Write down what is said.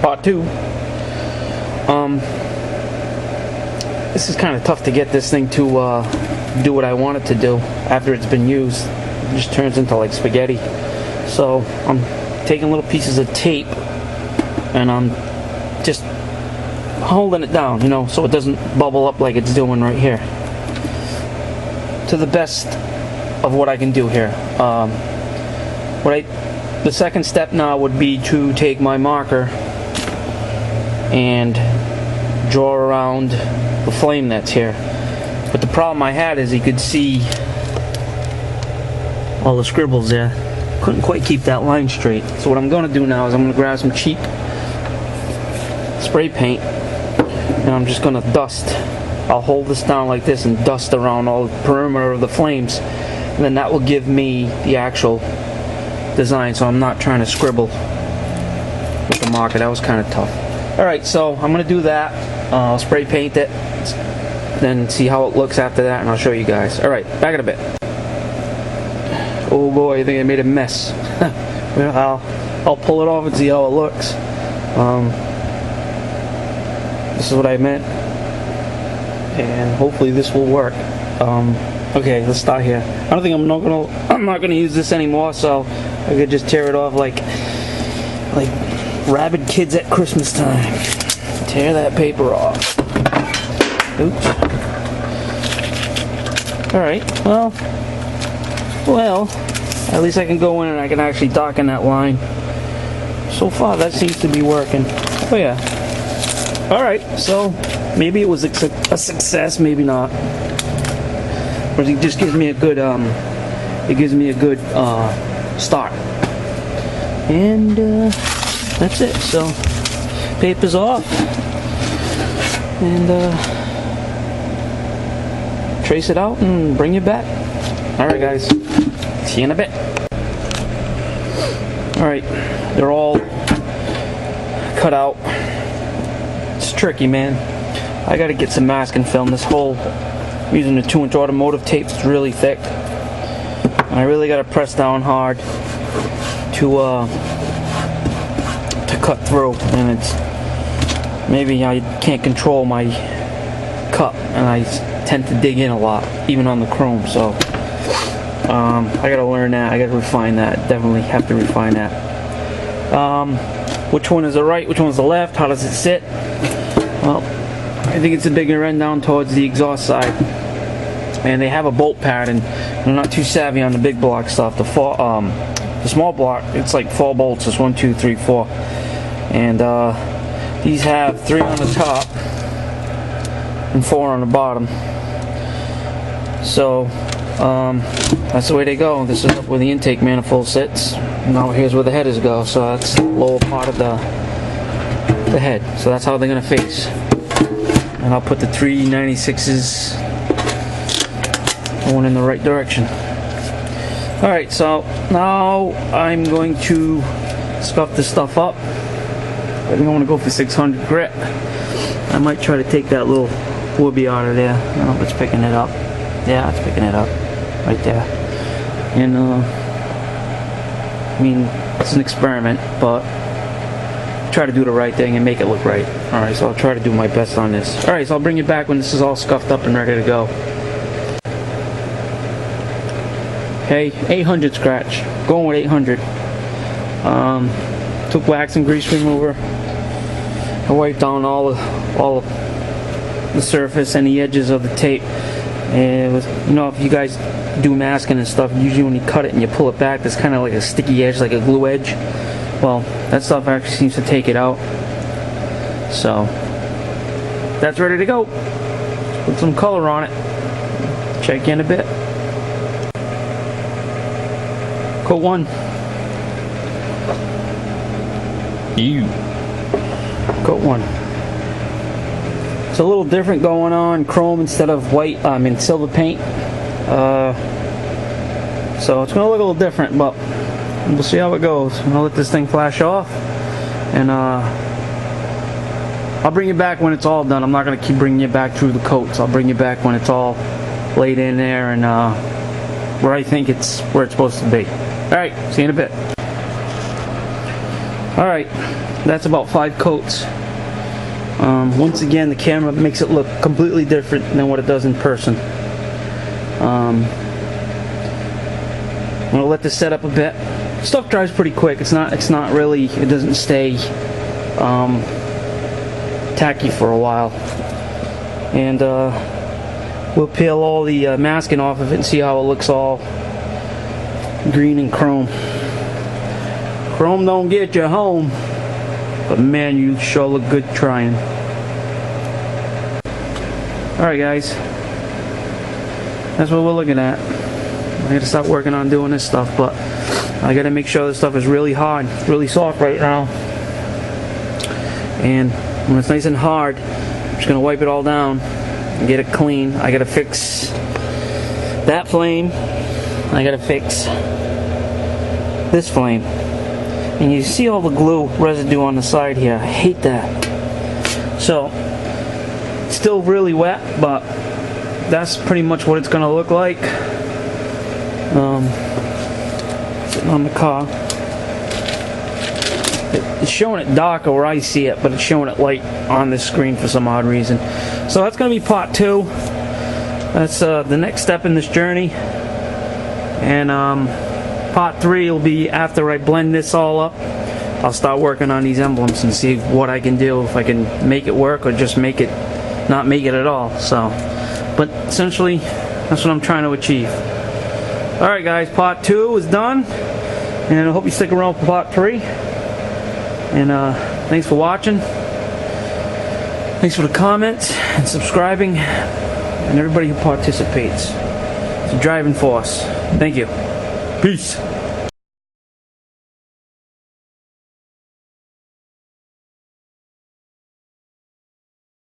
part 2. This is kind of tough to get this thing to do what I want it to do after it's been used. It just turns into like spaghetti. So I'm taking little pieces of tape and I'm just holding it down, you know, so it doesn't bubble up like it's doing right here, to the best of what I can do here. The second step now would be to take my marker and draw around the flame that's here. But the problem I had is you could see all the scribbles there. Couldn't quite keep that line straight. So what I'm going to do now is I'm going to grab some cheap spray paint and I'm just going to dust. I'll hold this down like this and dust around all the perimeter of the flames, and then that will give me the actual design, so I'm not trying to scribble with the marker. That was kind of tough. Alright, so I'm going to do that. I'll spray paint it, then see how it looks after that, and I'll show you guys. Alright, back in a bit. Oh boy, I think I made a mess. Well, I'll pull it off and see how it looks. This is what I meant, and hopefully this will work. Okay, let's start here. I don't think I'm not gonna use this anymore, so I could just tear it off like rabid kids at Christmas time. Tear that paper off. Oops. Alright, well, at least I can go in and I can actually darken that line. So far, that seems to be working. Oh yeah. Alright, so maybe it was a success, maybe not. But it just gives me a good, start. And, that's it. So, paper's off. And, trace it out and bring it back. Alright guys, see you in a bit. Alright, they're all cut out. It's tricky, man. I gotta get some masking film. This whole, I'm using a 2-inch automotive tape. It's really thick. And I really gotta press down hard to cut through. And it's, maybe I can't control my cut, and I tend to dig in a lot, even on the chrome. So I gotta learn that. I gotta refine that. Definitely have to refine that. Which one is the right? Which one's the left? How does it sit? Well, I think it's a bigger end down towards the exhaust side. And they have a bolt pattern. I'm not too savvy on the big block stuff. The small block, it's like 4 bolts. It's 1, 2, 3, 4. And these have 3 on the top and 4 on the bottom. So that's the way they go. This is up where the intake manifold sits. Now here's where the headers go. So that's the lower part of the head. So that's how they're gonna face. And I'll put the 396s going in the right direction. Alright, so now I'm going to scuff this stuff up. I think I want to go for 600 grit. I might try to take that little woobie out of there. I don't know if it's picking it up. Yeah, it's picking it up. Right there. And, I mean, it's an experiment, but try to do the right thing and make it look right. Alright, so I'll try to do my best on this. Alright, so I'll bring you back when this is all scuffed up and ready to go. Okay, 800 scratch. Going with 800. Took wax and grease remover. I wiped down all the surface and the edges of the tape. And it was, you know, if you guys do masking and stuff, usually when you cut it and you pull it back, there's kind of like a sticky edge, like a glue edge. Well, that stuff actually seems to take it out. So that's ready to go. Put some color on it. Check in a bit. Coat 1. Coat 1. It's a little different going on chrome instead of white. Silver paint. So it's gonna look a little different, but we'll see how it goes. I'm gonna let this thing flash off, and I'll bring you back when it's all done. I'm not gonna keep bringing you back through the coats. I'll bring you back when it's all laid in there and where I think it's supposed to be. Alright, see you in a bit. Alright, that's about 5 coats. Once again, the camera makes it look completely different than what it does in person. I'm gonna let this set up a bit. Stuff dries pretty quick. It's not really, it doesn't stay tacky for a while. And we'll peel all the masking off of it and see how it looks all green and chrome. Chrome don't get you home, but man, you sure look good trying. Alright guys, that's what we're looking at. I gotta stop working on doing this stuff, but I gotta make sure this stuff is really hard, really soft right now. And when it's nice and hard, I'm just gonna wipe it all down and get it clean. I gotta fix that flame. I gotta fix this flame. And you see all the glue residue on the side here. I hate that. So, it's still really wet, but that's pretty much what it's gonna look like. Sitting on the car. It's showing it darker where I see it, but it's showing it light on this screen for some odd reason. So that's going to be part 2. That's the next step in this journey. And part 3 will be after I blend this all up. I'll start working on these emblems and see what I can do, if I can make it work or just make it, not make it at all. So, but essentially, that's what I'm trying to achieve. Alright guys, part 2 is done. And I hope you stick around for part 3. And thanks for watching. Thanks for the comments and subscribing and everybody who participates. It's a driving force. Thank you. Peace.